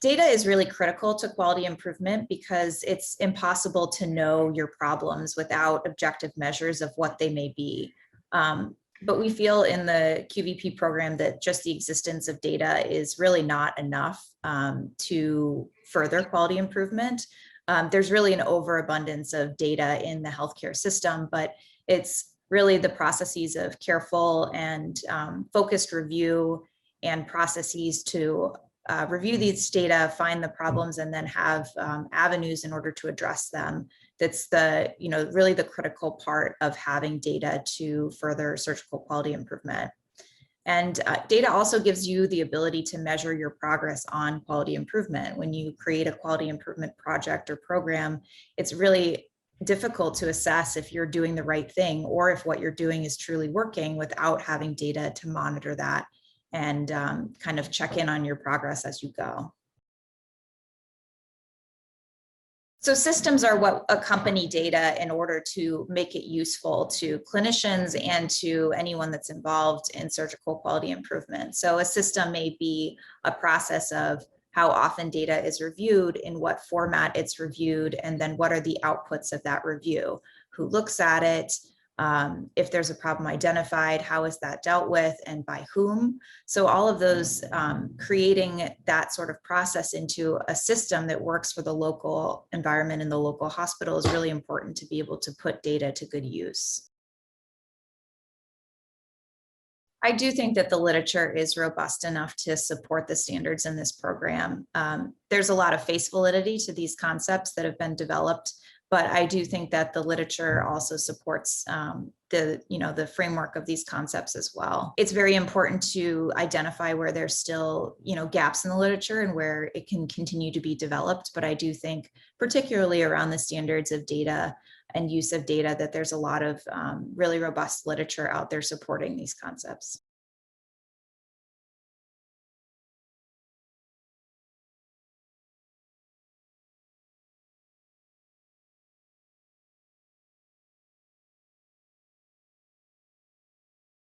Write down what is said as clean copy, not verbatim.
Data is really critical to quality improvement because it's impossible to know your problems without objective measures of what they may be. But we feel in the QVP program that just the existence of data is really not enough to further quality improvement. There's really an overabundance of data in the healthcare system, but it's really the processes of careful and focused review and processes to review these data, find the problems, and then have avenues in order to address them. That's the, really the critical part of having data to further surgical quality improvement. And data also gives you the ability to measure your progress on quality improvement. When you create a quality improvement project or program, it's really difficult to assess if you're doing the right thing or if what you're doing is truly working without having data to monitor that and kind of check in on your progress as you go. So systems are what accompany data in order to make it useful to clinicians and to anyone that's involved in surgical quality improvement. So a system may be a process of how often data is reviewed, in what format it's reviewed, and then what are the outputs of that review, who looks at it, if there's a problem identified, how is that dealt with and by whom? So all of those, creating that sort of process into a system that works for the local environment and the local hospital is really important to be able to put data to good use. I do think that the literature is robust enough to support the standards in this program. There's a lot of face validity to these concepts that have been developed, but I do think that the literature also supports the framework of these concepts as well. It's very important to identify where there's still, gaps in the literature and where it can continue to be developed. But I do think, particularly around the standards of data and use of data, that there's a lot of really robust literature out there supporting these concepts.